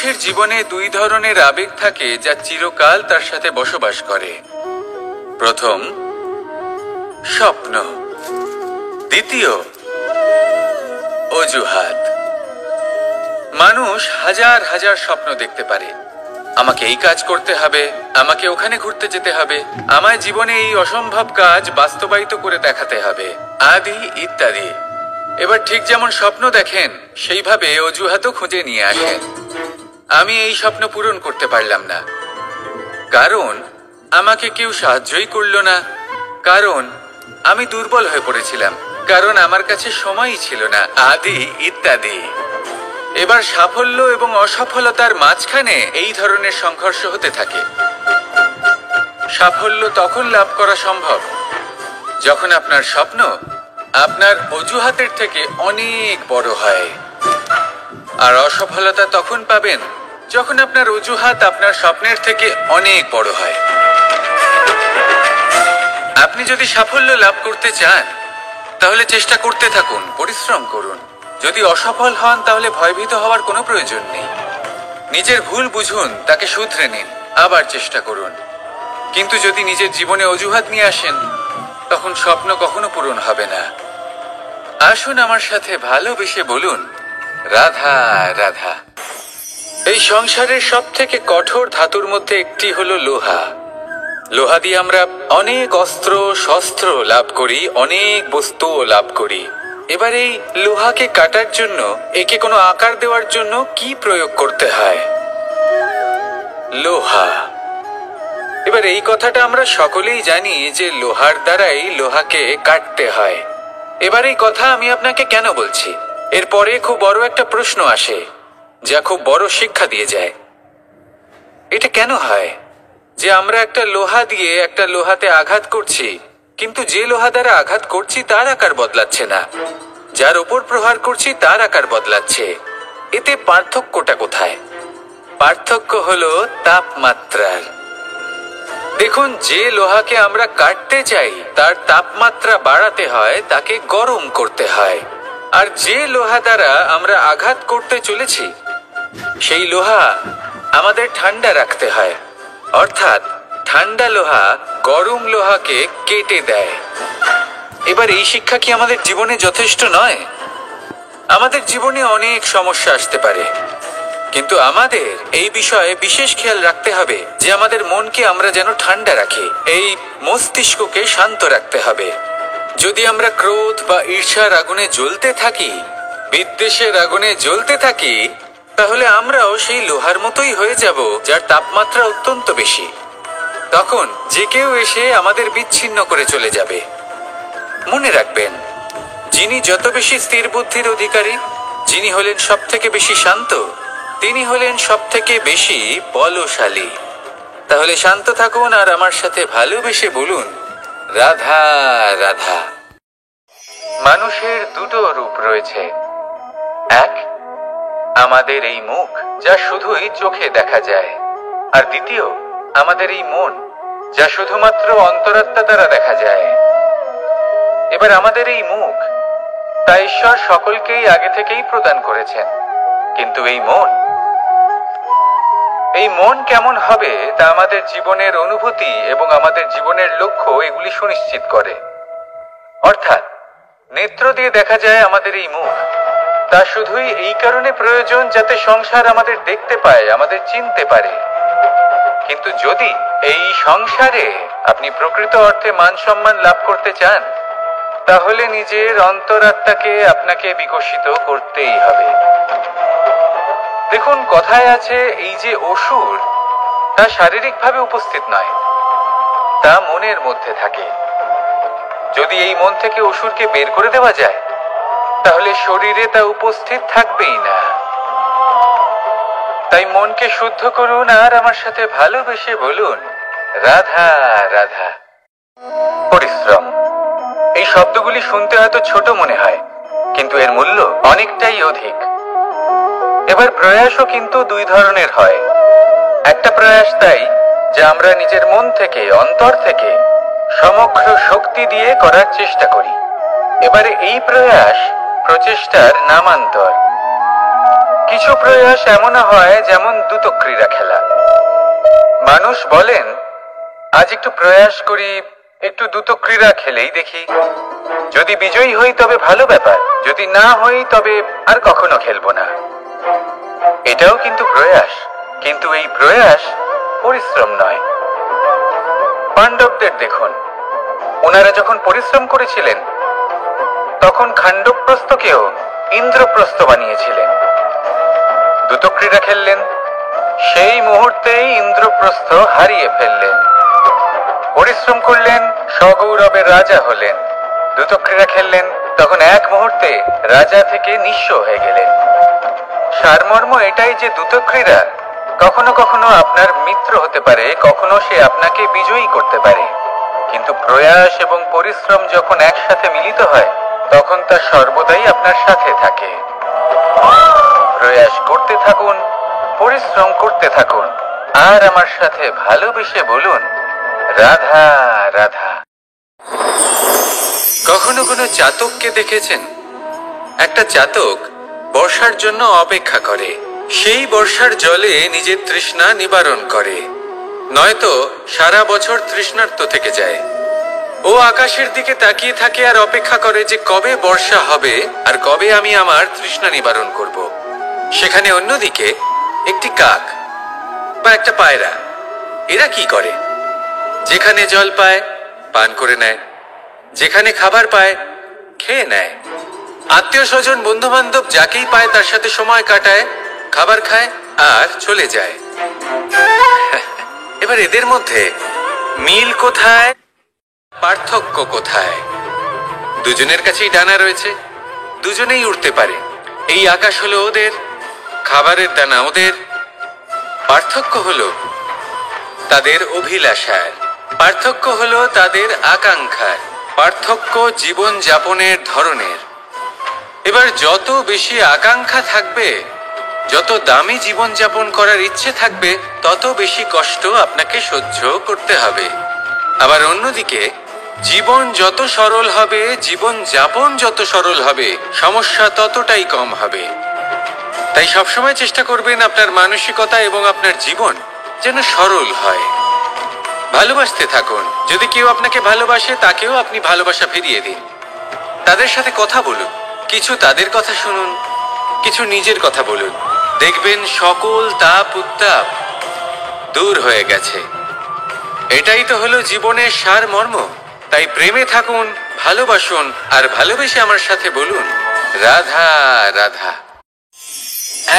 মানুষের জীবনে দুই ধরনের আবেগ থাকে যা চিরকাল তার সাথে বসবাস করে। প্রথম, স্বপ্ন। দ্বিতীয়, অজুহাত। মানুষ হাজার হাজার স্বপ্ন দেখতে পারে। আমাকে এই কাজ করতে হবে, আমাকে ওখানে ঘুরতে যেতে হবে, আমায় জীবনে এই অসম্ভব কাজ বাস্তবায়িত করে দেখাতে হবে, আদি ইত্যাদি। এবার ঠিক যেমন স্বপ্ন দেখেন সেইভাবে অজুহাতও খুঁজে নিয়ে আসেন। আমি এই স্বপ্ন পূরণ করতে পারলাম না, কারণ আমাকে কেউ সাহায্যই করলো না, কারণ আমি দুর্বল হয়ে পড়েছিলাম, কারণ আমার কাছে সময়ই ছিল না, আদি ইত্যাদি। এবার সাফল্য এবং অসফলতার মাঝখানে এই ধরনের সংঘর্ষ হতে থাকে। সাফল্য তখন লাভ করা সম্ভব যখন আপনার স্বপ্ন আপনার অজুহাতের থেকে অনেক বড় হয়, আর অসফলতা তখন পাবেন যখন আপনার অজুহাত আপনার স্বপ্নের থেকে অনেক বড় হয়। আপনি যদি সাফল্য লাভ করতে চান তাহলে চেষ্টা করতে থাকুন, পরিশ্রম করুন। যদি অসফল হন তাহলে ভয়ভীত হওয়ার কোনো প্রয়োজন নেই। নিজের ভুল বুঝুন, তাকে শুধরে নিন, আবার চেষ্টা করুন। কিন্তু যদি নিজের জীবনে অজুহাত নিয়ে আসেন তখন স্বপ্ন কখনো পূরণ হবে না। আসুন আমার সাথে ভালোবেসে বলুন, রাধা রাধা। এই সংসারের সব থেকে কঠোর ধাতুর মধ্যে একটি হলো লোহা। লোহা দিয়ে আমরা অনেক অস্ত্র শস্ত্র লাভ করি, অনেক বস্তুও লাভ করি। এবার এই লোহাকে কাটার জন্য, একে কোনো আকার দেওয়ার জন্য কি প্রয়োগ করতে হয়? লোহা। এবার এই কথাটা আমরা সকলেই জানি যে লোহার দ্বারাই লোহাকে কাটতে হয়। এবার এই কথা আমি আপনাকে কেন বলছি? এরপরে খুব বড় একটা প্রশ্ন আসে যা খুব বড় শিক্ষা দিয়ে যায়। এটা কেন হয় যে আমরা একটা লোহা দিয়ে একটা লোহাতে আঘাত করছি, কিন্তু যে লোহা দ্বারা আঘাত করছি তার আকার বদলাচ্ছে না, যার ওপর প্রহার করছি তার আকার বদলাচ্ছে? এতে পার্থক্যটা কোথায়? পার্থক্য হলো তাপমাত্রার। দেখুন, যে লোহাকে আমরা কাটতে চাই তার তাপমাত্রা বাড়াতে হয়, তাকে গরম করতে হয়। আর যে লোহা দ্বারা আমরা আঘাত করতে চলেছি সেই লোহা আমাদের ঠান্ডা রাখতে হয়। অর্থাৎ ঠান্ডা লোহা গরম লোহাকে কেটে দেয়। এবার এই শিক্ষা কি আমাদের জীবনে যথেষ্ট নয়? আমাদের জীবনে অনেক সমস্যা আসতে পারে, কিন্তু আমাদের এই বিষয়ে বিশেষ খেয়াল রাখতে হবে যে আমাদের মনকে আমরা যেন ঠান্ডা রাখি, এই মস্তিষ্ককে শান্ত রাখতে হবে। যদি আমরা ক্রোধ বা ঈর্ষার আগুনে জ্বলতে থাকি, বিদ্বেষের আগুনে জ্বলতে থাকি, তাহলে আমরাও সেই লোহার মতোই হয়ে যাব যার তাপমাত্রা অত্যন্ত বেশি। তখন যে কেউ এসে আমাদের বিচ্ছিন্ন করে চলে যাবে। মনে রাখবেন, যিনি যত বেশি স্থির বুদ্ধির অধিকারী, যিনি হলেন সব থেকে বেশি শান্ত, তিনি হলেন সব থেকে বেশি বলশালী। তাহলে শান্ত থাকুন আর আমার সাথে ভালোবেসে বলুন, রাধা রাধা। মানুষের দুটো রূপ রয়েছে। এক, আমাদের এই মুখ যা শুধুই চোখে দেখা যায়, আর দ্বিতীয় আমাদের এই মন যা শুধুমাত্র অন্তরাত্মা দ্বারা দেখা যায়। এবার আমাদের এই মুখ তা ঈশ্বর সকলকেই আগে থেকেই প্রদান করেছেন, কিন্তু এই মন কেমন হবে তা আমাদের জীবনের অনুভূতি এবং আমাদের জীবনের লক্ষ্য এগুলি সুনিশ্চিত করে। অর্থাৎ নেত্র দিয়ে দেখা যায় আমাদের এই মুখ, তা শুধুই এই কারণে প্রয়োজন যাতে সংসার আমাদের দেখতে পায়, আমাদের চিনতে পারে। কিন্তু যদি এই সংসারে আপনি প্রকৃত অর্থে মান সম্মান লাভ করতে চান, তাহলে নিজের অন্তরাত্মাকে আপনাকে বিকশিত করতেই হবে। দেখুন, কথায় আছে এই যে অসুর, তা শারীরিকভাবে উপস্থিত নয়, তা মনের মধ্যে থাকে। যদি এই মন থেকে অসুরকে বের করে দেওয়া যায় তাহলে শরীরে তা উপস্থিত থাকবেই না। তাই মনকে শুদ্ধ করুন আর আমার সাথে ভালোবেসে বলুন, রাধা রাধা। পরিশ্রম। এই শব্দগুলি শুনতে হয়তো ছোট মনে হয়, কিন্তু এর মূল্য অনেকটাই অধিক। এবার প্রয়াসও কিন্তু দুই ধরনের হয়। একটা প্রয়াস তাই যা আমরা নিজের মন থেকে, অন্তর থেকে সমগ্র শক্তি দিয়ে করার চেষ্টা করি। এবারে এই প্রয়াস প্রচেষ্টার নামান্তর। কিছু প্রয়াস এমনও হয় যেমন দ্রুত ক্রীড়া খেলা। মানুষ বলেন, আজ একটু প্রয়াস করি, একটু দ্রুত ক্রীড়া খেলেই দেখি, যদি বিজয়ী হই তবে ভালো ব্যাপার, যদি না হই তবে আর কখনো খেলবো না। এটাও কিন্তু প্রয়াস, কিন্তু এই প্রয়াস পরিশ্রম নয়। পাণ্ডবদের দেখুন, ওনারা যখন পরিশ্রম করেছিলেন তখন খাণ্ডবপ্রস্থকেও ইন্দ্রপ্রস্থ বানিয়েছিলেন। দ্রুত ক্রীড়া খেললেন, সেই মুহূর্তেই ইন্দ্রপ্রস্থ হারিয়ে ফেললেন। পরিশ্রম করলেন, সগৌরবের রাজা হলেন। দ্রুত ক্রীড়া খেললেন, তখন এক মুহূর্তে রাজা থেকে নিঃস্ব হয়ে গেলেন। সারমর্ম এটাই যে দ্রুত ক্রীড়া কখনো কখনো আপনার মিত্র হতে পারে, কখনো সে আপনাকে বিজয়ী করতে পারে, কিন্তু প্রয়াস এবং পরিশ্রম যখন একসাথে মিলিত হয় তখন তা সর্বদাই আপনার সাথে থাকে। প্রয়াস করতে থাকুন, পরিশ্রম করতে থাকুন, আর আমার সাথে ভালোবেসে বলুন, রাধা রাধা। কখনো কোনো চাতককে দেখেছেন? একটা চাতক বর্ষার জন্য অপেক্ষা করে, সেই বর্ষার জলে নিজের তৃষ্ণা নিবারণ করে, নয়তো সারা বছর তৃষ্ণার্ত থেকে যায়। ও আকাশের দিকে তাকিয়ে থাকে আর অপেক্ষা করে যে কবে বর্ষা হবে আর কবে আমি আমার তৃষ্ণা নিবারণ করব। সেখানে অন্যদিকে একটি কাক বা একটা পায়রা, এরা কি করে? যেখানে জল পায় পান করে নেয়, যেখানে খাবার পায় খেয়ে নেয়, আত্মীয় স্বজন বন্ধু বান্ধব যাকেই পায় তার সাথে সময় কাটায়, খাবার খায় আর চলে যায়। এবার এদের মধ্যে মিল কোথায়, পার্থক্য কোথায়? দুজনের কাছেই ডানা রয়েছে, দুজনেই উড়তে পারে। এই আকাশ হলো ওদের, খাবারের দানা ওদের। পার্থক্য হলো তাদের অভিলাষার, পার্থক্য হলো তাদের আকাঙ্ক্ষার, পার্থক্য জীবন যাপনের ধরনের। এবার যত বেশি আকাঙ্ক্ষা থাকবে, যত দামি জীবন যাপন করার ইচ্ছে থাকবে, তত বেশি কষ্ট আপনাকে সহ্য করতে হবে। আবার অন্যদিকে জীবন যত সরল হবে, জীবন যাপন যত সরল হবে, সমস্যা ততটাই কম হবে। তাই সবসময় চেষ্টা করবেন আপনার মানসিকতা এবং আপনার জীবন যেন সরল হয়। ভালোবাসতে থাকুন, যদি কেউ আপনাকে ভালোবাসে তাকেও আপনি ভালোবাসা ফিরিয়ে দিন। তাদের সাথে কথা বলুন, কিছু তাদের কথা শুনুন, কিছু নিজের কথা বলুন, দেখবেন সকল তাপ উত্তাপ দূর হয়ে গেছে। এটাই তো হলো জীবনের সারমর্ম। তাই প্রেমে থাকুন, ভালোবাসুন, আর ভালোবেসে আমার সাথে বলুন, রাধা রাধা।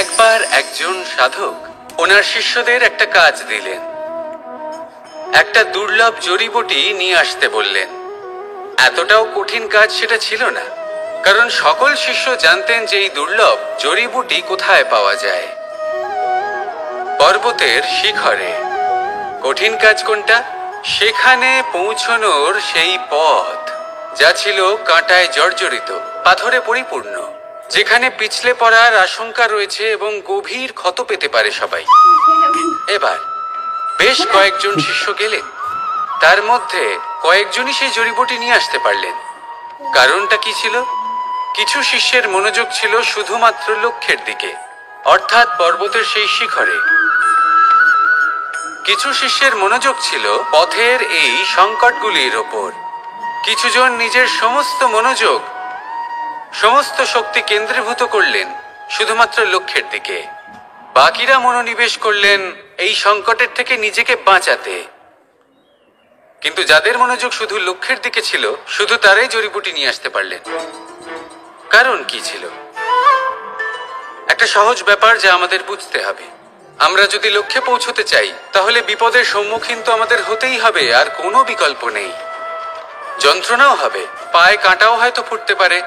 একবার একজন সাধক ওনার শিষ্যদের একটা কাজ দিলেন, একটা দুর্লভ জড়িবুটি নিয়ে আসতে বললেন। এতটাও কঠিন কাজ সেটা ছিল না, কারণ সকল শিষ্য জানতেন যে এই দুর্লভ জড়িবুটি কোথায় পাওয়া যায়। পর্বতের শিখরে। কঠিন কাজ কোনটা? সেখানে পৌঁছনোর সেই পথ, যা ছিল কাঁটায় জর্জরিত, পাথরে পরিপূর্ণ, যেখানে পিছলে পড়ার আশঙ্কা রয়েছে এবং গভীর ক্ষত পেতে পারে সবাই। এবার বেশ কয়েকজন শিষ্য গেলেন, তার মধ্যে কয়েকজনই সেই জড়িবুটি নিয়ে আসতে পারলেন। কারণটা কি ছিল? কিছু শিষ্যের মনোযোগ ছিল শুধুমাত্র লক্ষ্যের দিকে, অর্থাৎ পর্বতের সেই শিখরে। কিছু শিষ্যের মনোযোগ ছিল পথের এই সংকটগুলির ওপর। কিছুজন নিজের সমস্ত মনোযোগ, সমস্ত শক্তি কেন্দ্রীভূত করলেন শুধুমাত্র লক্ষ্যের দিকে। বাকিরা মনোনিবেশ করলেন এই সংকটের থেকে নিজেকে বাঁচাতে। কিন্তু যাদের মনোযোগ শুধু লক্ষ্যের দিকে ছিল, শুধু তারাই জড়িবুটি নিয়ে আসতে পারলেন। কারণ কি ছিল? একটা সহজ ব্যাপার যা আমাদের বুঝতে হবে। আমরা যদি লক্ষ্যে পৌঁছতে চাই, তাহলে বিপদের সম্মুখীন তো আমাদের হতেই হবে, আর কোনো বিকল্প নেই। যন্ত্রণাও হবে, পায়ে কাঁটাও হয়তো ফুটতে পারে,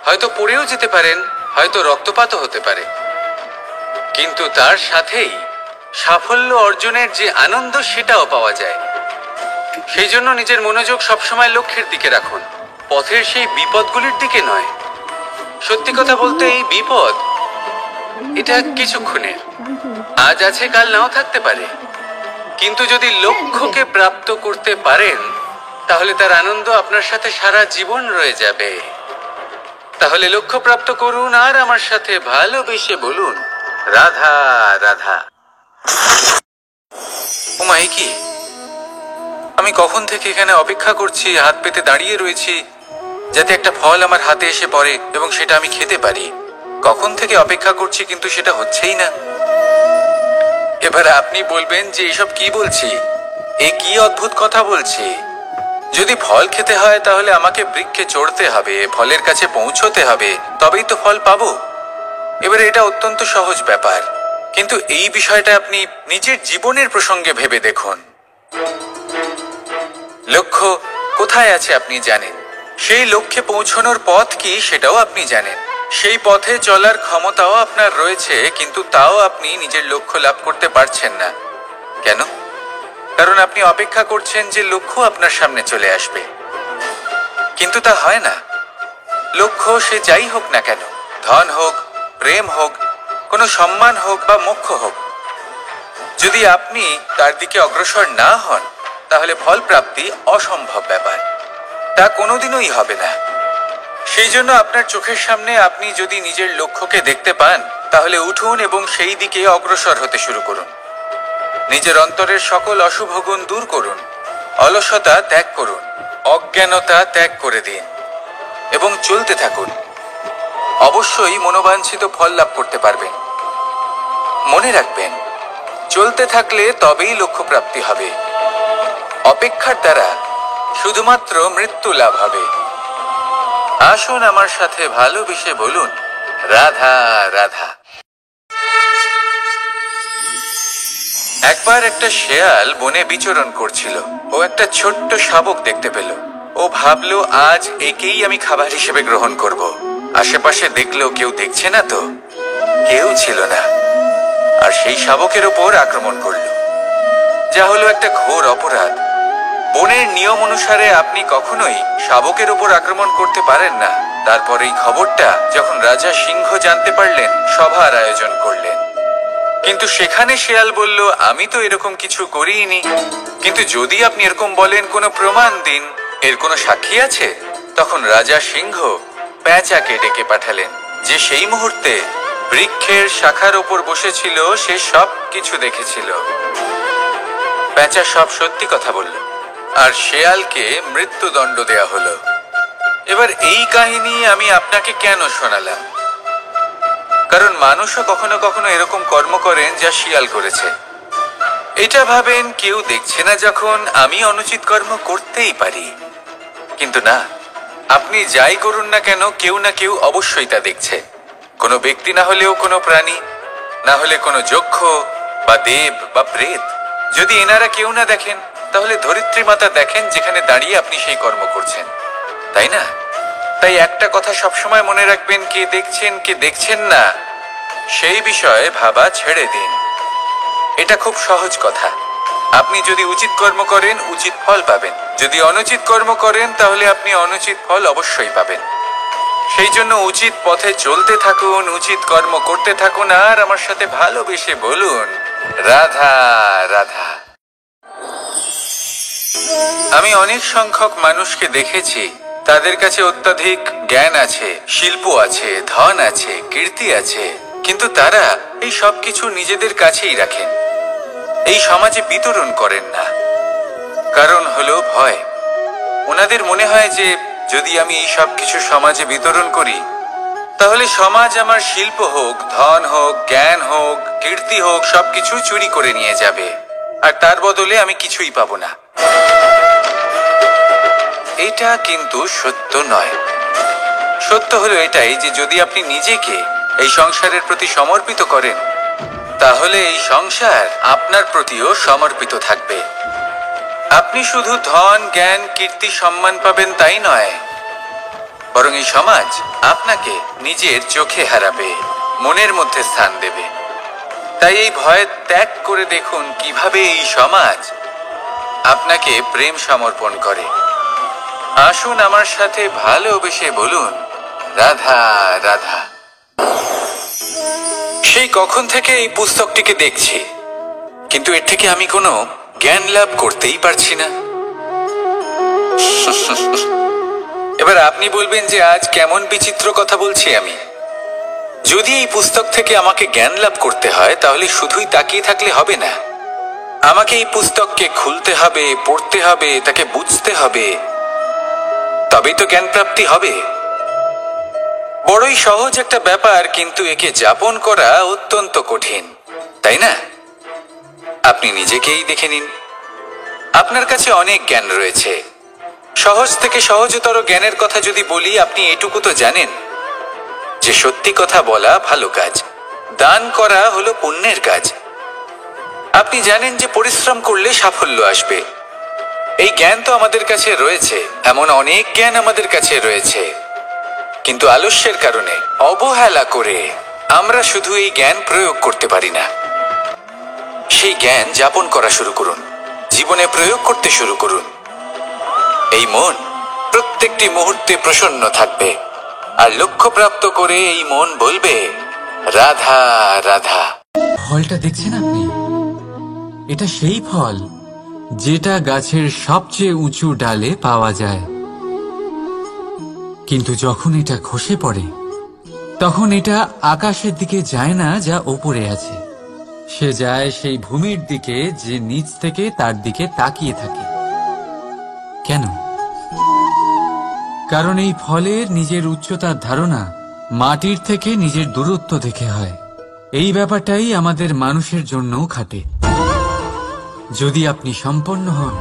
হয়তো পড়েও যেতে পারেন, হয়তো রক্তপাতও হতে পারে। কিন্তু তার সাথেই সাফল্য অর্জনের যে আনন্দ, সেটাও পাওয়া যায়। সেই জন্য নিজের মনোযোগ সবসময় লক্ষ্যের দিকে রাখুন, পথের সেই বিপদগুলির দিকে নয়। সত্যি কথা বলতে এই বিপদ, এটা কিছুক্ষণের, আজ আছে কাল নাও থাকতে পারে। কিন্তু যদি লক্ষ্যকে প্রাপ্ত করতে পারেন, তাহলে তার আনন্দ আপনার সাথে সারা জীবন রয়ে যাবে। তাহলে লক্ষ্য প্রাপ্ত করুন আর আমার সাথে ভালোবেসে বলুন, রাধা রাধা। ওমাই কি, আমি কখন থেকে এখানে অপেক্ষা করছি, হাত পেতে দাঁড়িয়ে রয়েছি যাতে একটা ফল আমার হাতে এসে পড়ে এবং সেটা আমি খেতে পারি। কখন থেকে অপেক্ষা করছি, কিন্তু সেটা হচ্ছেই না। এবার আপনি বলবেন যে এসব কি বলছি, এ কি অদ্ভুত কথা বলছি। যদি ফল খেতে হয় তাহলে আমাকে বৃক্ষে চড়তে হবে, ফলের কাছে পৌঁছতে হবে, তবেই তো ফল পাবো। এবারে এটা অত্যন্ত সহজ ব্যাপার, কিন্তু এই বিষয়টা আপনি নিজের জীবনের প্রসঙ্গে ভেবে দেখুন। লক্ষ্য কোথায় আছে আপনি জানেন, সেই লক্ষ্যে পৌঁছানোর পথ কি সেটাও আপনি জানেন, সেই পথে চলার ক্ষমতাও আপনার রয়েছে, কিন্তু তাও আপনি নিজের লক্ষ্য লাভ করতে পারছেন না। কেন? কারণ আপনি অপেক্ষা করছেন যে লক্ষ্য আপনার সামনে চলে আসবে, কিন্তু তা হয় না। লক্ষ্য সে যাই হোক না কেন, ধন হোক, প্রেম হোক, কোনো সম্মান হোক বা মোক্ষ হোক, যদি আপনি তার দিকে অগ্রসর না হন তাহলে ফল প্রাপ্তি অসম্ভব ব্যাপার, তা কোনোদিনই হবে না। সেই জন্য আপনার চোখের সামনে আপনি যদি নিজের লক্ষ্যকে দেখতে পান তাহলে উঠুন এবং সেই দিকে অগ্রসর হতে শুরু করুন। নিজের অন্তরের সকল অশুভ গুণ দূর করুন, অলসতা ত্যাগ করুন, অজ্ঞানতা ত্যাগ করে দিন এবং চলতে থাকুন। অবশ্যই মনোবাঞ্ছিত ফল লাভ করতে পারবেন। মনে রাখবেন, চলতে থাকলে তবেই লক্ষ্য প্রাপ্তি হবে। অপেক্ষার দ্বারা শুধুমাত্র মৃত্যু লাভ হবে। আসুন আমার সাথে ভালোবেসে বলুন, রাধা রাধা। একবার একটা শেয়াল বনে বিচরণ করছিল। ও একটা ছোট্ট শাবক দেখতে পেল। ও ভাবলো, আজ একেই আমি খাবার হিসেবে গ্রহণ করব। আশেপাশে দেখলো কেউ দেখছে না তো, কেউ ছিল না, আর সেই শাবকের ওপর আক্রমণ করলো, যা হলো একটা ঘোর অপরাধ। বনের নিয়ম অনুসারে আপনি কখনোই শাবকের ওপর আক্রমণ করতে পারেন না। তারপর এই খবরটা যখন রাজা সিংহ জানতে পারলেন, সভার আয়োজন করলেন। কিন্তু সেখানে শেয়াল বলল, আমি তো এরকম কিছু করিনি। কিন্তু যদি আপনি এরকম বলেন, কোনো প্রমাণ দিন, এর কোনো সাক্ষী আছে? তখন রাজা সিংহ পেঁচাকে ডেকে পাঠালেন, যে সেই মুহূর্তে বৃক্ষের শাখার ওপর বসেছিল, সে সব কিছু দেখেছিল। পেঁচা সব সত্যি কথা বলল, আর শেয়ালকে মৃত্যুদণ্ড দেয়া হলো। এবার এই কাহিনী আমি আপনাকে কেন শোনালাম? কারণ মানুষও কখনো কখনো এরকম কর্ম করেন যা শিয়াল করেছে। এটা ভাবেন কেউ দেখছে না, যখন আমি অনুচিত কর্ম করতেই পারি। কিন্তু না, আপনি যাই করুন না কেন, কেউ না কেউ অবশ্যই তা দেখছে। কোনো ব্যক্তি না হলেও কোনো প্রাণী, না হলে কোনো যক্ষ বা দেব বা প্রেত। যদি এনারা কেউ না দেখেন, তাহলে ধরিত্রী মাতা দেখেন, যেখানে দাঁড়িয়ে আপনি সেই কর্ম করছেন, তাই না? তাই একটা কথা সবসময় মনে রাখবেন, কে দেখছেন কে দেখছেন না সেই বিষয়ে ভাবা ছেড়ে দিন। এটা খুব সহজ কথা। আপনি যদি উচিত কর্ম করেন, উচিত ফল পাবেন। যদি অনুচিত কর্ম করেন, তাহলে আপনি অনুচিত ফল অবশ্যই পাবেন। সেই জন্য উচিত পথে চলতে থাকুন, উচিত কর্ম করতে থাকুন, আর আমার সাথে ভালোবেসে বলুন, রাধা রাধা। আমি অনেক সংখ্যক মানুষকে দেখেছি, তাদের কাছে অত্যাধিক জ্ঞান আছে, শিল্প আছে, ধন আছে, কীর্তি আছে, কিন্তু তারা এই সব কিছু নিজেদের কাছেই রাখেন, এই সমাজে বিতরণ করেন না। কারণ হলো ভয়। ওনাদের মনে হয় যে যদি আমি এই সব কিছু সমাজে বিতরণ করি, তাহলে সমাজ আমার শিল্প হোক, ধন হোক, জ্ঞান হোক, কীর্তি হোক, সবকিছু চুরি করে নিয়ে যাবে, আর তার বদলে আমি কিছুই পাবো না। এটা কিন্তু সত্য নয়। সত্য হলো এটাই যে যদি আপনি নিজেকে এই সংসারের প্রতি সমর্পিত করেন, তাহলে এই সংসার আপনার প্রতিও সমর্পিত থাকবে। আপনি শুধু ধন, জ্ঞান, কীর্তি, সম্মান পাবেন তাই নয়, বরং এই সমাজ আপনাকে নিজের চোখে হারাবে, মনের মধ্যে স্থান দেবে। তাই এই ভয় ত্যাগ করে দেখুন কিভাবে এই সমাজ আপনাকে প্রেম সমর্পণ করে। আসুন আমার সাথে ভালোবেসে বলুন, রাধা রাধা। সেই কখন থেকে এই পুস্তকটিকে দেখছি, কিন্তু এর থেকে আমি কোনো জ্ঞান লাভ করতেই পারছি না। এবার আপনি বলবেন যে আজ কেমন বিচিত্র কথা বলছি আমি। যদি এই পুস্তক থেকে আমাকে জ্ঞান লাভ করতে হয় তাহলে শুধুই তাকিয়ে থাকলে হবে না। আমাকে এই পুস্তককে খুলতে হবে, পড়তে হবে, তাকে বুঝতে হবে, তবেই তো জ্ঞান প্রাপ্তি হবে। বড়ই সহজ একটা ব্যাপার, কিন্তু একে যাপন করা অত্যন্ত কঠিন, তাই না? আপনি নিজেকেই দেখে নিন। আপনার কাছে অনেক জ্ঞান রয়েছে। সহজ থেকে সহজতর জ্ঞানের কথা যদি বলি, আপনি এটুকু তো জানেন যে সত্যি কথা বলা ভালো কাজ, দান করা হলো পুণ্যের কাজ। আপনি জানেন যে পরিশ্রম করলে সাফল্য আসবে। এই জ্ঞান তো আমাদের কাছে রয়েছে, এমন অনেক জ্ঞান আমাদের কাছে রয়েছে, কিন্তু আলস্যের কারণে, অবহেলা করে আমরা শুধু এই জ্ঞান প্রয়োগ করতে পারি না। সেই জ্ঞান যাপন করা শুরু করুন, জীবনে প্রয়োগ করতে শুরু করুন। এই মন প্রত্যেকটি মুহূর্তে প্রসন্ন থাকবে, আর লক্ষ্যপ্রাপ্ত করে এই মন বলবে রাধা রাধা। ফলটা দেখছেন আপনি? এটা সেই ফল যেটা গাছের সবচেয়ে উঁচু ডালে পাওয়া যায়, কিন্তু যখন এটা খসে পড়ে তখন এটা আকাশের দিকে যায় না যা ওপরে আছে, সে যায় সেই ভূমির দিকে যে নিচ থেকে তার দিকে তাকিয়ে থাকে। কেন? কারণ এই ফলের নিজের উচ্চতার ধারণা মাটির থেকে নিজের দূরত্ব দেখে হয়। এই ব্যাপারটাই আমাদের মানুষের জন্যও খাটে। যদি আপনি সম্পন্ন হন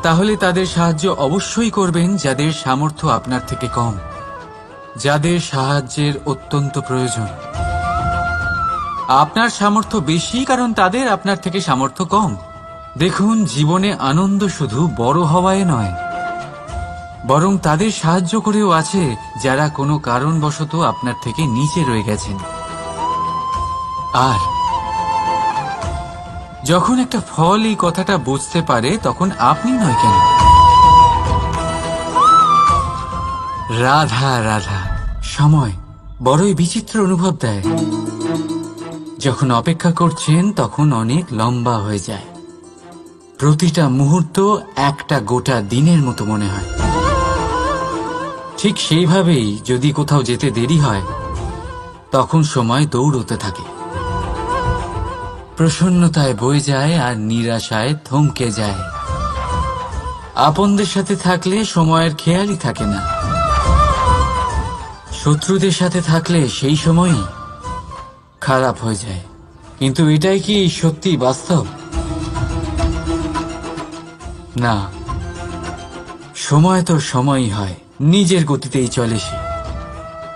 তাহলে তাদের সাহায্য অবশ্যই করবেন যাদের সামর্থ্য আপনার থেকে কম, যাদের সাহায্যের অত্যন্ত প্রয়োজন। আপনার সামর্থ্য বেশি কারণ তাদের আপনার থেকে সামর্থ্য কম। দেখুন, জীবনে আনন্দ শুধু বড় হওয়ায় নয়, বরং তাদের সাহায্য করেও আছে যারা কোনো কারণবশত আপনার থেকে নিচে রয়ে গেছেন। আর যখন একটা ফল এই কথাটা বুঝতে পারে তখন আপনি নয় কেন? রাধা রাধা। সময় বড়ই বিচিত্র অনুভব দেয়। যখন অপেক্ষা করছেন তখন অনেক লম্বা হয়ে যায়। প্রতিটা মুহূর্ত একটা গোটা দিনের মতো মনে হয়। ঠিক সেইভাবেই যদি কোথাও যেতে দেরি হয় তখন সময় দৌড়তে থাকে, প্রসন্নতায় বয়ে যায় আর নিরাশায় থমকে যায়। আপনদের সাথে থাকলে সময়ের খেয়ালই থাকে না, শত্রুদের সাথে থাকলে সেই সময়ই খারাপ হয়ে যায়। কিন্তু এটাই কি সত্যি বাস্তব? না, সময় তো সময়ই হয়, নিজের গতিতেই চলে সে।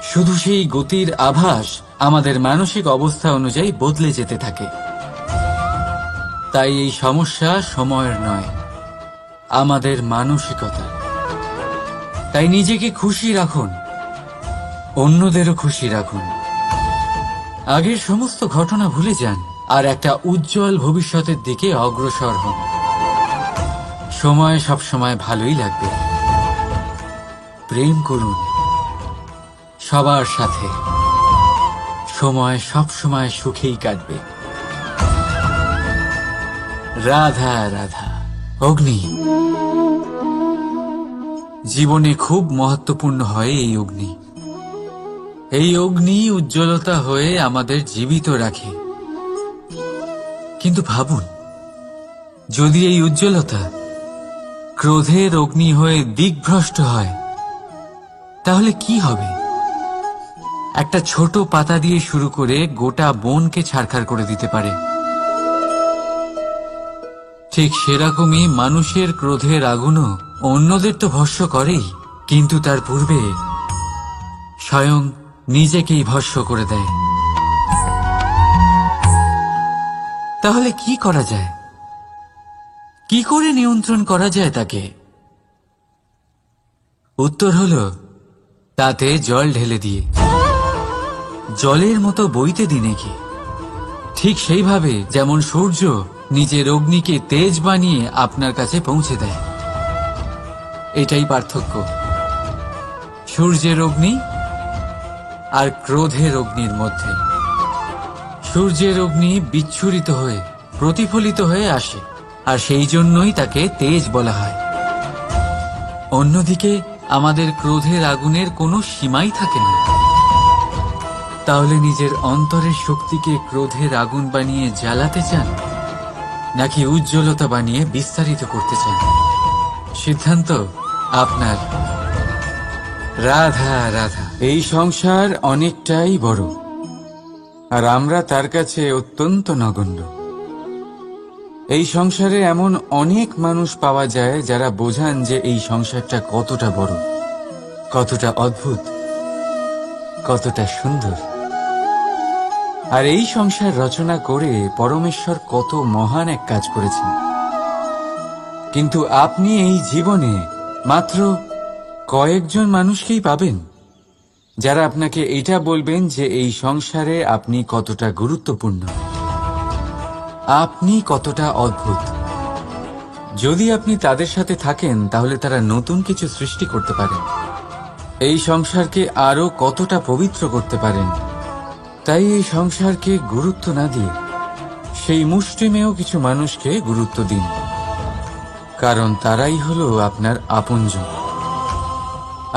শুধু সেই গতির আভাস আমাদের মানসিক অবস্থা অনুযায়ী বদলে যেতে থাকে। তাই এই সমস্যা সময়ের নয়, আমাদের মানসিকতা। তাই নিজেকে খুশি রাখুন, অন্যদেরও খুশি রাখুন। আগের সমস্ত ঘটনা ভুলে যান আর একটা উজ্জ্বল ভবিষ্যতের দিকে অগ্রসর হন। সময় সবসময় ভালোই লাগবে। প্রেম করুন সবার সাথে, সময় সবসময় সুখেই কাটবে। রাধা রাধা। অগ্নি জীবনে খুব মহত্বপূর্ণ হয়। এই অগ্নি, এই অগ্নি উজ্জ্বলতা হয়ে আমাদের জীবিত রাখে। কিন্তু ভাবুন, যদি এই উজ্জ্বলতা ক্রোধের অগ্নি হয়ে দিকভ্রষ্ট হয় তাহলে কি হবে? একটা ছোট পাতা দিয়ে শুরু করে গোটা বনকে ছারখার করে দিতে পারে। ঠিক সেরকমই মানুষের ক্রোধের আগুনও অন্যদের তো ভস্ম করেই, কিন্তু তার পূর্বে স্বয়ং নিজেকেই ভস্ম করে দেয়। তাহলে কি করা যায়? কি করে নিয়ন্ত্রণ করা যায় তাকে? উত্তর হলো তাতে জল ঢেলে দিয়ে, জলের মতো বইতে দিন একে। ঠিক সেইভাবে যেমন সূর্য নিজের অগ্নিকে তেজ বানিয়ে আপনার কাছে পৌঁছে দেয়। এটাই পার্থক্য সূর্যের অগ্নি আর ক্রোধের অগ্নির মধ্যে। সূর্যের অগ্নি বিচ্ছুরিত হয়ে প্রতিফলিত হয়ে আসে, আর সেই জন্যই তাকে তেজ বলা হয়। অন্যদিকে আমাদের ক্রোধের আগুনের কোনো সীমাই থাকে না। তাহলে নিজের অন্তরের শক্তিকে ক্রোধের আগুন বানিয়ে জ্বালাতে চান, নাকি উজ্জ্বলতা বানিয়ে বিস্তারিত করতে চান? সিদ্ধান্ত আপনার। রাধা রাধা। এই সংসার অনেকটাই বড়, আর আমরা তার কাছে অত্যন্ত নগণ্য। এই সংসারে এমন অনেক মানুষ পাওয়া যায় যারা বোঝান যে এই সংসারটা কতটা বড়, কতটা অদ্ভুত, কতটা সুন্দর। আর এই সংসার রচনা করে পরমেশ্বর কত মহান এক কাজ করেছেন। কিন্তু আপনি এই জীবনে মাত্র কয়েকজন মানুষকেই পাবেন যারা আপনাকে এটা বলবেন যে এই সংসারে আপনি কতটা গুরুত্বপূর্ণ, আপনি কতটা অদ্ভুত। যদি আপনি তাদের সাথে থাকেন তাহলে তারা নতুন কিছু সৃষ্টি করতে পারেন, এই সংসারকে আরো কতটা পবিত্র করতে পারেন। তাই এই সংসারকে গুরুত্ব না দিয়ে সেই মুষ্টিমেয় কিছু মানুষকে গুরুত্ব দিন, কারণ তারাই হলো আপনার আপনজন,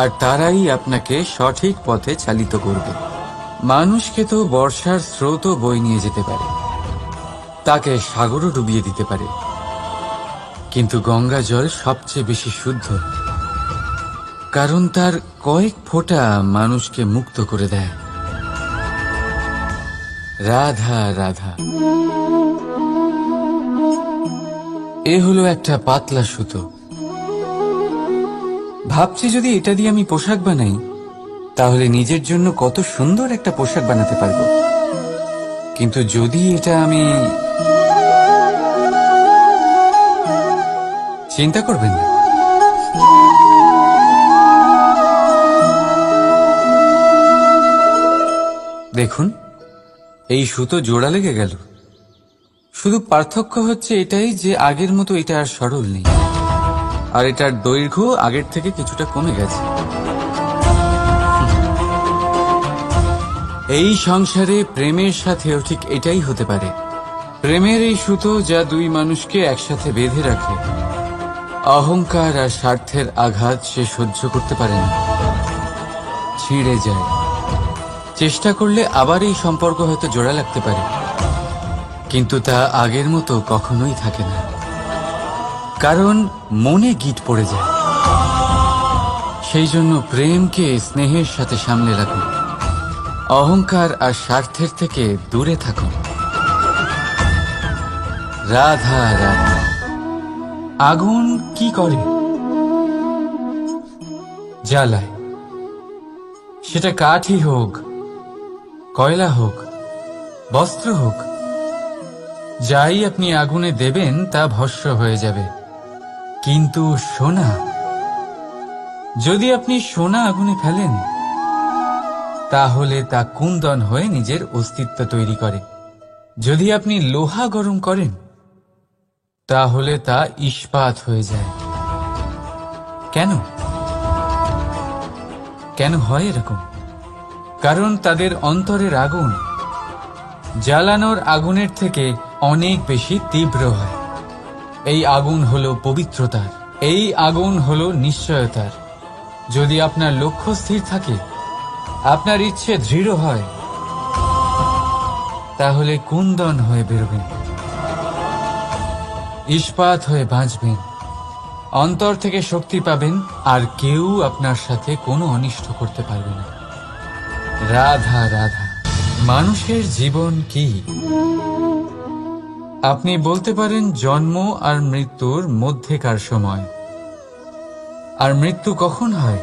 আর তারাই আপনাকে সঠিক পথে চালিত করবে। মানুষকে তো বর্ষার স্রোতও বই নিয়ে যেতে পারে, তাকে সাগরও ডুবিয়ে দিতে পারে, কিন্তু গঙ্গা জল সবচেয়ে বেশি শুদ্ধ, কারণ তার কয়েক ফোঁটা মানুষকে মুক্ত করে দেয়। রাধা রাধা। এ হলো একটা পাতলা সুতো। ভাবছি যদি এটা দিয়ে আমি পোশাক বানাই তাহলে নিজের জন্য কত সুন্দর একটা পোশাক বানাতে পারবো। কিন্তু যদি এটা আমি... চিন্তা করবেন না, দেখুন এই সুতো জোড়া লেগে গেল। শুধু পার্থক্য হচ্ছে এটাই যে আগের মতো এটা আর সরল নেই, আর এটার দৈর্ঘ্য আগের থেকে কিছুটা কমে গেছে। এই সংসারে প্রেমের সাথেও ঠিক এটাই হতে পারে। প্রেমের এই সুতো যা দুই মানুষকে একসাথে বেঁধে রাখে, অহংকার আর স্বার্থের আঘাত সে সহ্য করতে পারে না, ছিঁড়ে যায়। চেষ্টা করলে আবার এই সম্পর্ক হয়তো জোড়া লাগতে পারে, কিন্তু তা আগের মতো কখনোই থাকে না, কারণ মনে গিট পড়ে যায়। সেই জন্য প্রেমকে স্নেহের সাথে সামলে রাখুন, অহংকার আর স্বার্থের থেকে দূরে থাকুন। রাধা রাধা। আগুন কি করে? জ্বালায়। সেটা কাঠই হোক, কয়লা হোক, বস্ত্র হোক, যাই আপনি আগুনে দেবেন তা ভস্ম হয়ে যাবে। কিন্তু সোনা, যদি আপনি সোনা আগুনে ফেলেন তাহলে তা কুন্দন হয়ে নিজের অস্তিত্ব তৈরি করে। যদি আপনি লোহা গরম করেন তাহলে তা ইস্পাত হয়ে যায়। কেন? কেন হয় এরকম? কারণ তাদের অন্তরের আগুন জ্বালানোর আগুনের থেকে অনেক বেশি তীব্র হয়। এই আগুন হলো পবিত্রতার, এই আগুন হলো নিশ্চয়তার। যদি আপনার লক্ষ্য স্থির থাকে, আপনার ইচ্ছে দৃঢ় হয়, তাহলে কুন্দন হয়ে বেরোবেন, ইস্পাত হয়ে বাঁচবেন, অন্তর থেকে শক্তি পাবেন, আর কেউ আপনার সাথে কোনো অনিষ্ট করতে পারবে না। রাধা রাধা। মানুষের জীবন কি? আপনি বলতে পারেন জন্ম আর মৃত্যুর মধ্যেকার সময়। আর মৃত্যু কখন হয়?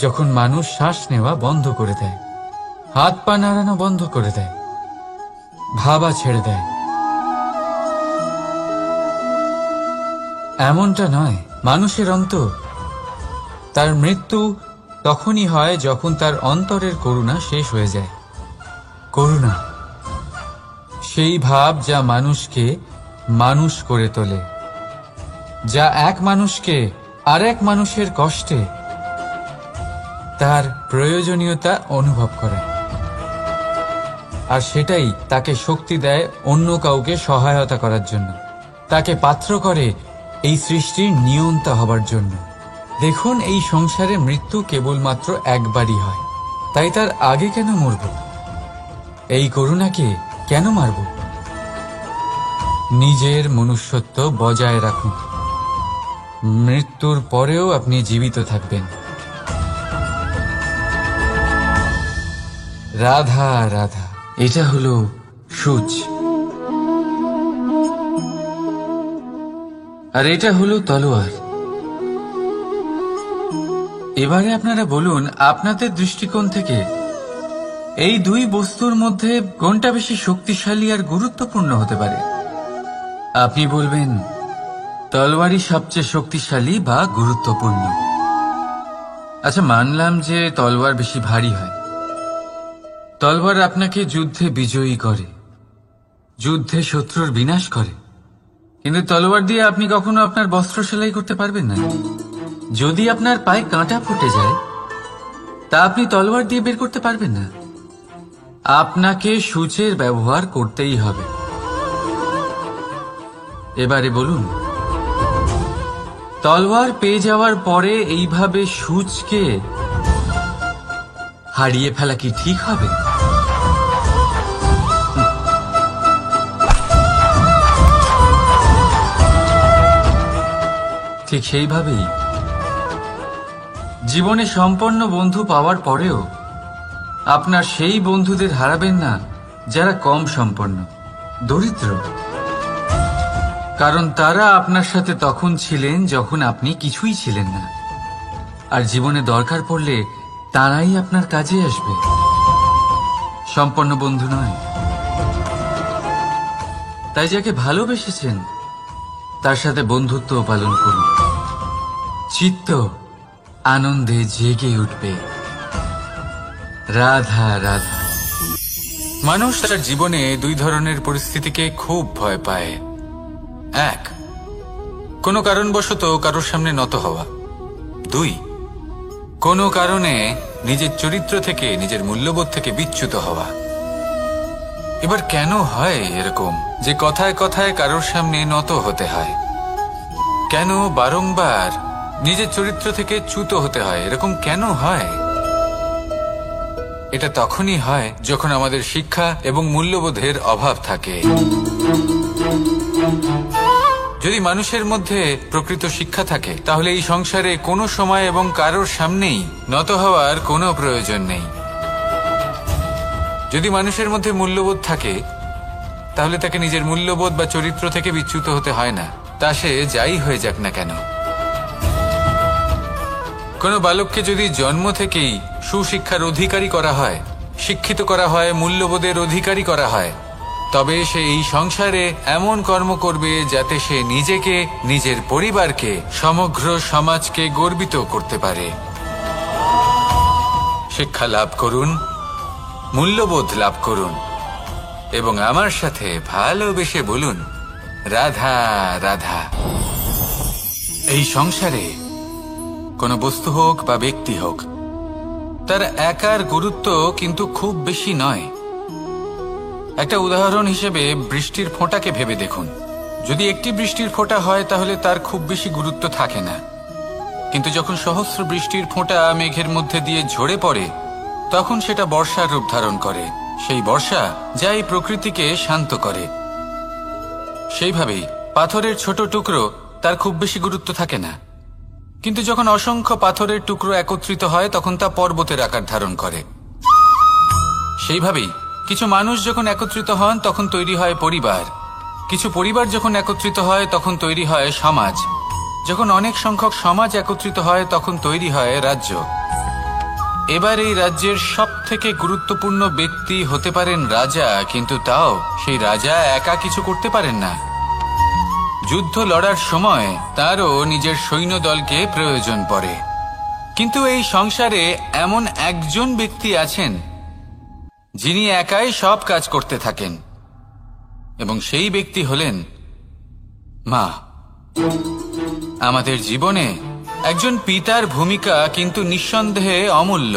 যখন মানুষ শ্বাস নেওয়া বন্ধ করে দেয়, হাত পা নাড়ানো বন্ধ করে দেয়, ভাবা ছেড়ে দেয়। এমনটা নয়, মানুষের অন্তর। তার মৃত্যু তখনই হয় যখন তার অন্তরের করুণা শেষ হয়ে যায়। করুণা সেই ভাব যা মানুষকে মানুষ করে তোলে, যা এক মানুষকে আরেক মানুষের কষ্টে তার প্রয়োজনীয়তা অনুভব করে, আর সেটাই তাকে শক্তি দেয় অন্য কাউকে সহায়তা করার জন্য, তাকে পাত্র করে এই সৃষ্টির নিয়ন্তা হবার জন্য। দেখুন, এই সংসারে মৃত্যু কেবলমাত্র একবারই হয়, তাই তার আগে কেন মরব? এই করুণাকে কেন মারব? নিজের মনুষ্যত্ব বজায় রাখুন। মৃত্যুর পরেও আপনি জীবিত থাকবেন। রাধা রাধা। এটা হলো সূচ, আর এটা হলো তলোয়ার। এবারে আপনারা বলুন, আপনাদের দৃষ্টিকোণ থেকে এই দুই বস্তুর মধ্যে কোনটা বেশি শক্তিশালী আর গুরুত্বপূর্ণ হতে পারে? আপনি বলবেন তলোয়ারই সবচেয়ে শক্তিশালী বা গুরুত্বপূর্ণ। আচ্ছা, মানলাম যে তলোয়ার বেশি ভারী হয়। তলোয়ার আপনাকে যুদ্ধে বিজয়ী করে, যুদ্ধে শত্রুর বিনাশ করে, কিন্তু তলোয়ার দিয়ে আপনি কখনো আপনার বস্ত্র সেলাই করতে পারবেন না। যদি আপনার পায়ে কাঁটা ফুটে যায়, তা আপনি তলোয়ার দিয়ে বের করতে পারবেন না। আপনাকে সূচের ব্যবহার করতেই হবে। এবারে বলুন, তলোয়ার পেয়ে যাওয়ার পরে এইভাবে সূচকে হারিয়ে ফেলা কি ঠিক হবে? ঠিক সেইভাবেই জীবনে সম্পন্ন বন্ধু পাওয়ার পরেও আপনার সেই বন্ধুদের হারাবেন না যারা কম সম্পন্ন, দরিদ্র। কারণ তারা আপনার সাথে তখন ছিলেন যখন আপনি কিছুই ছিলেন না, আর জীবনে দরকার পড়লে তারাই আপনার কাজে আসবে, সম্পন্ন বন্ধু নয়। তাই যাকে ভালোবেসেছেন তার সাথে বন্ধুত্ব পালন করুন। চিত্ত আনন্দে জেগে উঠবে। রাধা রাধা। মানুষ তার জীবনে দুই ধরনের পরিস্থিতিকে খুব ভয় পায়। এক, কোনো কারণবশত কারোর সামনে নত হওয়া। দুই, কোনো কারণে নিজের চরিত্র থেকে, নিজের মূল্যবোধ থেকে বিচ্যুত হওয়া। এবার কেন হয় এরকম যে কথায় কথায় কারোর সামনে নত হতে হয়? কেন বারংবার নিজের চরিত্র থেকে চ্যুত হতে হয়? এরকম কেন হয়? এটা তখনই হয় যখন আমাদের শিক্ষা এবং মূল্যবোধের অভাব থাকে। যদি মানুষের মধ্যে প্রকৃত শিক্ষা থাকে, তাহলে এই সংসারে কোনো সময় এবং কারোর সামনেই নত হওয়ার কোনো প্রয়োজন নেই। যদি মানুষের মধ্যে মূল্যবোধ থাকে, তাহলে তাকে নিজের মূল্যবোধ বা চরিত্র থেকে বিচ্যুত হতে হয় না, তা সে যাই হয়ে যাক না কেন। কোনো বালককে যদি জন্ম থেকেই সুশিক্ষার অধিকারী করা হয়, শিক্ষিত করা হয়, মূল্যবোধের অধিকারী করা হয়, তবে সে এই সংসারে এমন কর্ম করবে যাতে সে নিজেকে, নিজের পরিবারকে, সমগ্র সমাজকে গর্বিত করতে পারে। শিক্ষা লাভ করুন, মূল্যবোধ লাভ করুন, এবং আমার সাথে ভালোবেসে বলুন রাধা রাধা। এই সংসারে কোনো বস্তু হোক বা ব্যক্তি হোক, তার একার গুরুত্ব কিন্তু খুব বেশি নয়। একটা উদাহরণ হিসেবে বৃষ্টির ফোঁটাকে ভেবে দেখুন। যদি একটি বৃষ্টির ফোঁটা হয় তাহলে তার খুব বেশি গুরুত্ব থাকে না, কিন্তু যখন সহস্র বৃষ্টির ফোঁটা মেঘের মধ্যে দিয়ে ঝরে পড়ে, তখন সেটা বর্ষার রূপ ধারণ করে। সেই বর্ষা যা এই প্রকৃতিকে শান্ত করে। সেইভাবেই পাথরের ছোট টুকরো, তার খুব বেশি গুরুত্ব থাকে না, কিন্তু যখন অসংখ্য পাথরের টুকরো একত্রিত হয় তখন তা পর্বতের আকার ধারণ করে। সেইভাবেই কিছু মানুষ যখন একত্রিত হন তখন তৈরি হয় পরিবার, কিছু পরিবার যখন একত্রিত হয় তখন তৈরি হয় সমাজ, যখন অনেক সংখ্যক সমাজ একত্রিত হয় তখন তৈরি হয় রাজ্য। এবার এই রাজ্যের সবথেকে গুরুত্বপূর্ণ ব্যক্তি হতে পারেন রাজা, কিন্তু তাও সেই রাজা একা কিছু করতে পারেন না। যুদ্ধ লড়ার সময় তারও নিজের সৈন্যদলকে প্রয়োজন পড়ে। কিন্তু এই সংসারে এমন একজন ব্যক্তি আছেন যিনি একাই সব কাজ করতে থাকেন, এবং সেই ব্যক্তি হলেন মা। আমাদের জীবনে একজন পিতার ভূমিকা কিন্তু নিঃসন্দেহে অমূল্য,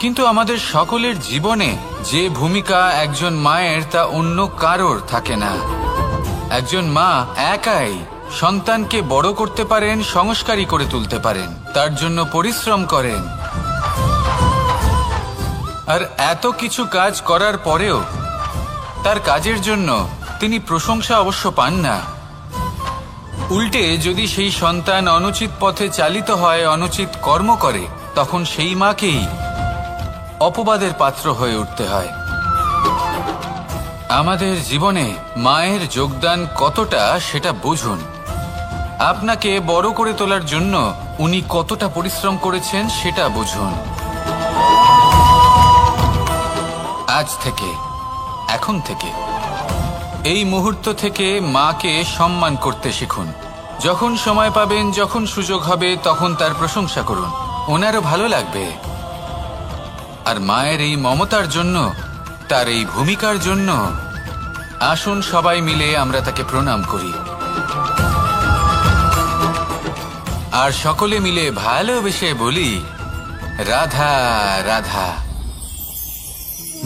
কিন্তু আমাদের সকলের জীবনে যে ভূমিকা একজন মায়ের তা অন্য কারোর থাকে না। একজন মা একাই সন্তানকে বড় করতে পারেন, সংস্কারী করে তুলতে পারেন, তার জন্য পরিশ্রম করেন। আর এত কিছু কাজ করার পরেও তার কাজের জন্য তিনি প্রশংসা অবশ্য পান না। উল্টে যদি সেই সন্তান অনুচিত পথে চালিত হয়, অনুচিত কর্ম করে, তখন সেই মাকেই অপবাদের পাত্র হয়ে উঠতে হয়। আমাদের জীবনে মায়ের যোগদান কতটা সেটা বুঝুন। আপনাকে বড় করে তোলার জন্য উনি কতটা পরিশ্রম করেছেন সেটা বুঝুন। আজ থেকে, এখন থেকে, এই মুহূর্ত থেকে মাকে সম্মান করতে শিখুন। যখন সময় পাবেন, যখন সুযোগ হবে, তখন তার প্রশংসা করুন, ওনারও ভালো লাগবে। আর মায়ের এই মমতার জন্য, তার এই ভূমিকার জন্য আসুন সবাই মিলে আমরা তাকে প্রণাম করি, আর সকলে মিলে ভালোবেসে বলি, রাধা রাধা।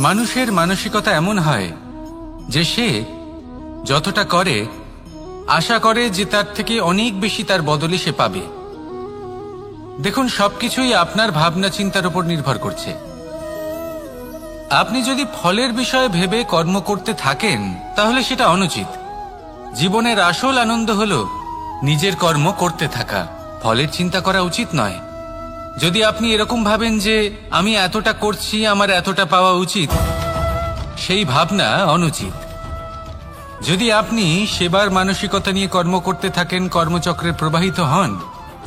মানুষের মানসিকতা এমন হয় যে সে যতটা করে আশা করে যে তার থেকে অনেক বেশি তার বদলে সে পাবে। দেখুন, সবকিছুই আপনার ভাবনা চিন্তার উপর নির্ভর করছে। আপনি যদি ফলের বিষয়ে ভেবে কর্ম করতে থাকেন তাহলে সেটা অনুচিত। জীবনের আসল আনন্দ হলো নিজের কর্ম করতে থাকা, ফলের চিন্তা করা উচিত নয়। যদি আপনি এরকম ভাবেন যে আমি এতটা করছি, আমার এতটা পাওয়া উচিত, সেই ভাবনা অনুচিত। যদি আপনি সেবার মানসিকতা নিয়ে কর্ম করতে থাকেন, কর্মচক্রে প্রবাহিত হন,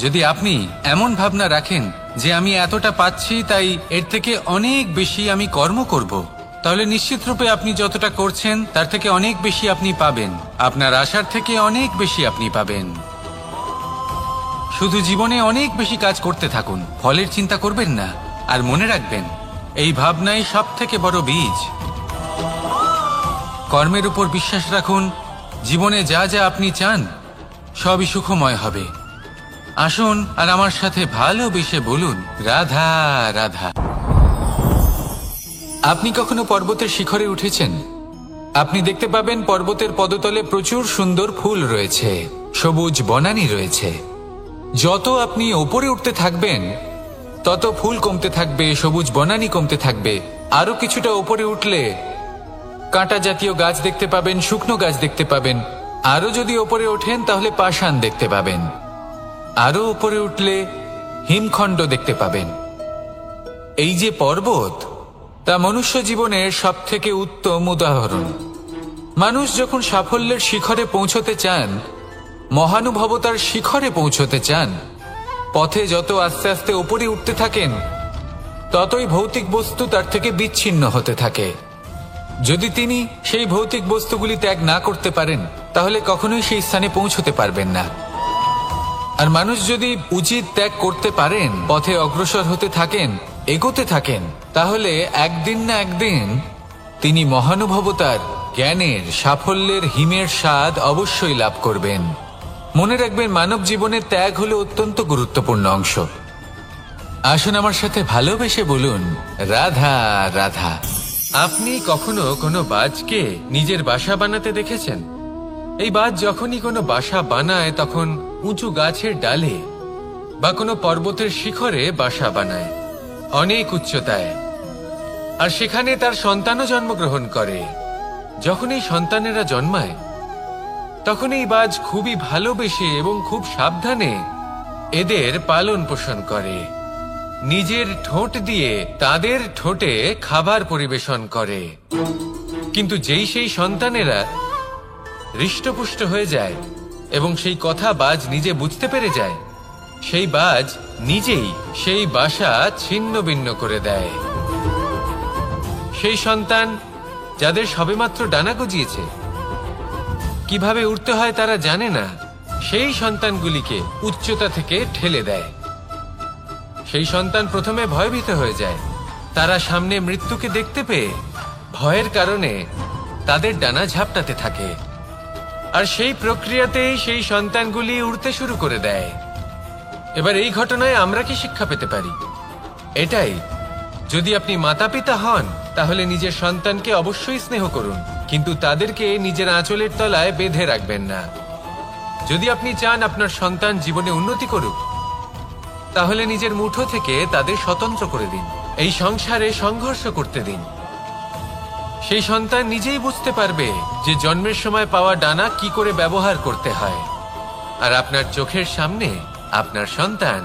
যদি আপনি এমন ভাবনা রাখেন যে আমি এতটা পাচ্ছি তাই এর থেকে অনেক বেশি আমি কর্ম করব, তাহলে নিশ্চিতরূপে আপনি যতটা করছেন তার থেকে অনেক বেশি আপনি পাবেন, আপনার আশার থেকে অনেক বেশি আপনি পাবেন। শুধু জীবনে অনেক বেশি কাজ করতে থাকুন, ফলের চিন্তা করবেন না। আর মনে রাখবেন, এই ভাবনাই সব থেকে বড় বীজ। কর্মের উপর বিশ্বাস রাখুন, জীবনে যা যা আপনি চান সবই সুখময় হবে। আসুন আর আমার সাথে ভালোবেসে বলুন, রাধা রাধা। আপনি কখনো পর্বতের শিখরে উঠেছেন? আপনি দেখতে পাবেন পর্বতের পদতলে প্রচুর সুন্দর ফুল রয়েছে, সবুজ বনানী রয়েছে। যত আপনি ওপরে উঠতে থাকবেন তত ফুল কমতে থাকবে, সবুজ বনানী কমতে থাকবে। আরো কিছুটা ওপরে উঠলে কাঁটা জাতীয় গাছ দেখতে পাবেন, শুকনো গাছ দেখতে পাবেন। আরো যদি ওপরে ওঠেন তাহলে পাষাণ দেখতে পাবেন। আরো উপরে উঠলে হিমখণ্ড দেখতে পাবেন। এই যে পর্বত, তা মনুষ্য জীবনের সব থেকে উত্তম উদাহরণ। মানুষ যখন সাফল্যের শিখরে পৌঁছতে চান, মহানুভবতার শিখরে পৌঁছতে চান, পথে যত আস্তে আস্তে উপরে উঠতে থাকেন ততই ভৌতিক বস্তু তার থেকে বিচ্ছিন্ন হতে থাকে। যদি তিনি সেই ভৌতিক বস্তুগুলি ত্যাগ না করতে পারেন তাহলে কখনোই সেই স্থানে পৌঁছতে পারবেন না। আর মানুষ যদি উচিত ত্যাগ করতে পারেন, পথে অগ্রসর হতে থাকেন, এগোতে থাকেন, তাহলে একদিন না একদিন তিনি মহানুভবতার, জ্ঞানের, সাফল্যের হিমের স্বাদ অবশ্যই লাভ করবেন। মনে রাখবেন, মানব জীবনের ত্যাগ হলো অত্যন্ত গুরুত্বপূর্ণ অংশ। আসুন আমার সাথে ভালোবেসে বলুন, রাধা রাধা। আপনি কখনো কোনো বাজকে নিজের বাসা বানাতে দেখেছেন? এই বাজ যখনই কোনো বাসা বানায় তখন উঁচু গাছের ডালে বা কোনো পর্বতের শিখরে বাসা বানায়, অনেক উচ্চতায়। আর সেখানে তার সন্তানও জন্মগ্রহণ করে। যখন এই সন্তানেরা জন্মায় তখন এই বাজ খুবই ভালোবেসে এবং খুব সাবধানে এদের পালন পোষণ করে। নিজের ঠোঁট দিয়ে তাদের ঠোঁটে খাবার পরিবেশন করে। কিন্তু যেই সেই সন্তানেরা হৃষ্টপুষ্ট হয়ে যায় এবং সেই কথা বাজ নিজে বুঝতে পেরে যায়, সেই বাজ নিজেই সেই বাসা ছিন্ন ভিন্ন করে দেয়। সেই সন্তান যাদের সবেমাত্র ডানা গজিয়েছে, কিভাবে উঠতে হয় তারা জানে না, সেই সন্তানগুলিকে উচ্চতা থেকে ঠেলে দেয়। সেই সন্তান প্রথমে ভয়ভীত হয়ে যায়। তারা সামনে মৃত্যুকে দেখতে পেয়ে ভয়ের কারণে তাদের ডানা ঝাপটাতে থাকে। আর সেই প্রক্রিয়াতেই সেই সন্তানগুলি উড়তে শুরু করে দেয়। এবার এই ঘটনায় আমরা কি শিক্ষা পেতে পারি? এটাই, যদি আপনি মাতা পিতা হন তাহলে নিজের সন্তানকে অবশ্যই স্নেহ করুন, কিন্তু তাদেরকে নিজের আঁচলের তলায় বেঁধে রাখবেন না। যদি আপনি চান আপনার সন্তান জীবনে উন্নতি করুক, তাহলে নিজের মুঠো থেকে তাদের স্বতন্ত্র করে দিন এই সংসারে সংঘর্ষ করতে দিন। সেই সন্তান নিজেই বুঝতে পারবে যে জন্মের সময় পাওয়া ডানা কি করে ব্যবহার করতে হয়। আর আপনার চোখের সামনে আপনার সন্তান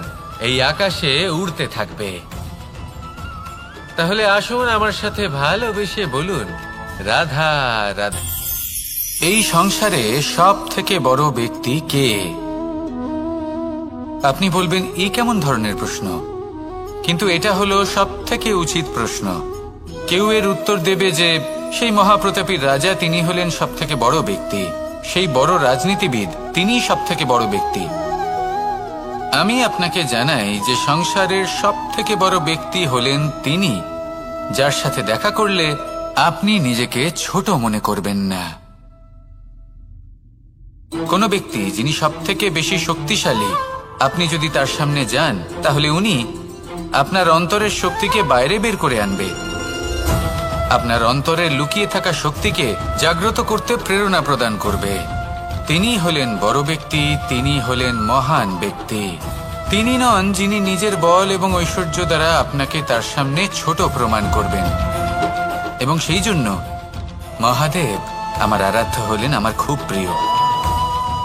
এই আকাশে উড়তে থাকবে। তাহলে আসুন আমার সাথে ভালোবেসে বলুন, রাধা রাধা। এই সংসারে সব থেকে বড় ব্যক্তি কে? আপনি বলবেন, এই কেমন ধরনের প্রশ্ন? কিন্তু এটা হলো সব থেকে উচিত প্রশ্ন। কেউ এর উত্তর দেবে যে সেই মহাপ্রতাপী রাজা, তিনি হলেন সব থেকে বড় ব্যক্তি, সেই বড় রাজনীতিবিদ, তিনিই সব থেকে বড় ব্যক্তি। আমি আপনাকে জানাই যে সংসারের সব থেকে বড় ব্যক্তি হলেন তিনি, যার সাথে দেখা করলে আপনি নিজেকে ছোট মনে করবেন না। কোনো ব্যক্তি যিনি সব থেকে বেশি শক্তিশালী, আপনি যদি তার সামনে যান তাহলে উনি আপনার অন্তরের শক্তিকে বাইরে বের করে আনবে, আপনার অন্তরের লুকিয়ে থাকা শক্তিকে জাগ্রত করতে প্রেরণা প্রদান করবে। তিনি হলেন বড় ব্যক্তি, তিনি হলেন মহান ব্যক্তি। তিনি নন যিনি নিজের বল এবং ঐশ্বর্য দ্বারা আপনাকে তার সামনে ছোট প্রমাণ করবেন। এবং সেই জন্য মহাদেব আমার আরাধ্য হলেন আমার খুব প্রিয়।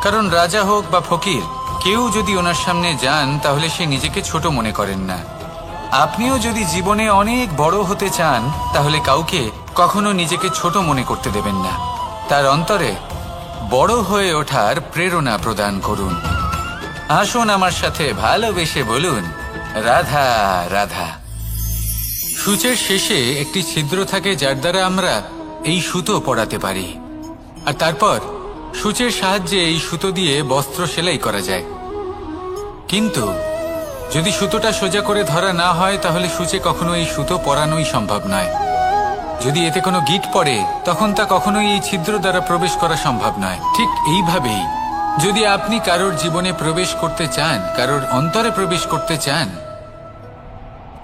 কারণ রাজা হোক বা ফকির, কেউ যদি ওনার সামনে যান তাহলে সে নিজেকে ছোট মনে করেন না। আপনিও যদি জীবনে অনেক বড় হতে চান তাহলে কাউকে কখনো নিজেকে ছোট মনে করতে দেবেন না। তার অন্তরে বড় হয়ে ওঠার প্রেরণা প্রদান করুন। আসুন আমার সাথে ভালোবেসে বলুন, রাধা রাধা। সূচের শেষে একটি ছিদ্র থাকে যার দ্বারা আমরা এই সুতো পরাতে পারি, আর তারপর সূচের সাহায্যে এই সুতো দিয়ে বস্ত্র সেলাই করা যায়। কিন্তু যদি সুতোটা সোজা করে ধরা না হয় তাহলে সূচে কখনো এই সুতো পরানোই সম্ভব নয়। যদি এতে কোনো গিঁট পড়ে তখন তা কখনোই এই ছিদ্র দ্বারা প্রবেশ করা সম্ভব নয়। ঠিক এইভাবেই যদি আপনি কারোর জীবনে প্রবেশ করতে চান, কারোর অন্তরে প্রবেশ করতে চান,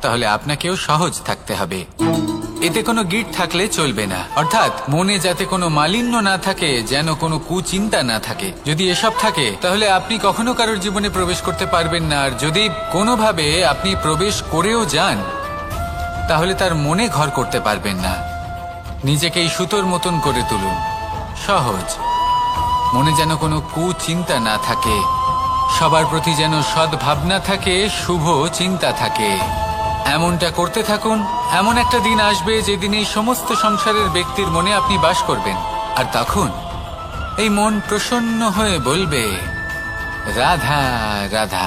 তাহলে আপনাকেও সহজ থাকতে হবে। এতে কোনো গিঁট থাকলে চলবে না, অর্থাৎ মনে যাতে কোনো মালিন্য না থাকে, যেন কোনো কুচিন্তা না থাকে। যদি এসব থাকে তাহলে আপনি কখনো কারোর জীবনে প্রবেশ করতে পারবেন না। আর যদি কোনোভাবে আপনি প্রবেশ করেও যান তাহলে তার মনে ঘর করতে পারবেন না। নিজেকে এই সুতোর মতন করে তুলুন, সহজ। মনে যেন কোনো কুচিন্তা না থাকে, সবার প্রতি যেন সদ্ভাবনা থাকে, শুভ চিন্তা থাকে। এমনটা করতে থাকুন। এমন একটা দিন আসবে যেদিন এই সমস্ত সংসারের ব্যক্তির মনে আপনি বাস করবেন, আর তখন এই মন প্রসন্ন হয়ে বলবে, রাধা রাধা।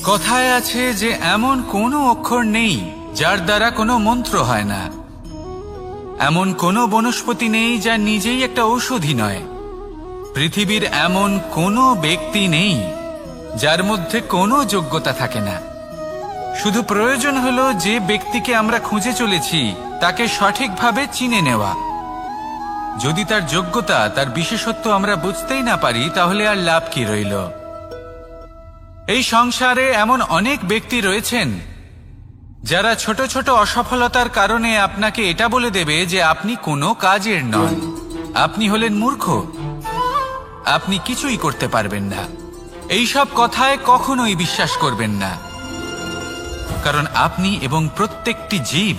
কথায় আছে যে এমন কোনো অক্ষর নেই যার দ্বারা কোনো মন্ত্র হয় না, এমন কোনো বনস্পতি নেই যা নিজেই একটা ঔষধি নয়, পৃথিবীর এমন কোনো ব্যক্তি নেই যার মধ্যে কোনো যোগ্যতা থাকে না। শুধু প্রয়োজন হলো যে ব্যক্তিকে আমরা খুঁজে চলেছি তাকে সঠিকভাবে চিনে নেওয়া। যদি তার যোগ্যতা, তার বিশেষত্ব আমরা বুঝতেই না পারি তাহলে আর লাভ কি রইল? এই সংসারে এমন অনেক ব্যক্তি রয়েছেন যারা ছোট ছোট অসফলতার কারণে আপনাকে এটা বলে দেবে যে আপনি কোনো কাজের নন, আপনি হলেন মূর্খ, আপনি কিছুই করতে পারবেন না। এইসব কথায় কখনোই বিশ্বাস করবেন না, কারণ আপনি এবং প্রত্যেকটি জীব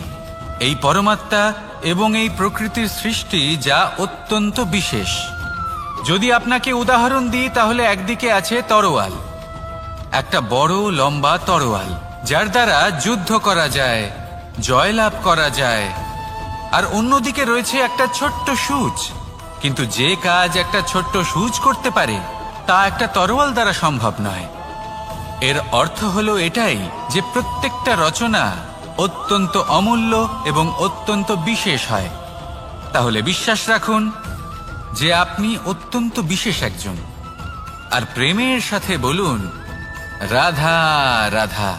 এই পরমাত্মা এবং এই প্রকৃতির সৃষ্টি, যা অত্যন্ত বিশেষ। যদি আপনাকে উদাহরণ দিই তাহলে একদিকে আছে তরোয়াল, একটা বড় লম্বা তরোয়াল যার দ্বারা যুদ্ধ করা যায়, জয়লাভ করা যায়। আর অন্যদিকে রয়েছে একটা ছোট্ট সূচ, কিন্তু যে কাজ একটা ছোট্ট সূচ করতে পারে তা একটা তরোয়াল দ্বারা সম্ভব নয়। এর অর্থ হলো এটাই যে প্রত্যেকটা রচনা অত্যন্ত অমূল্য এবং অত্যন্ত বিশেষ হয়। তাহলে বিশ্বাস রাখুন যে আপনি অত্যন্ত বিশেষ একজন, আর প্রেমের সাথে বলুন, রাধা রাধা।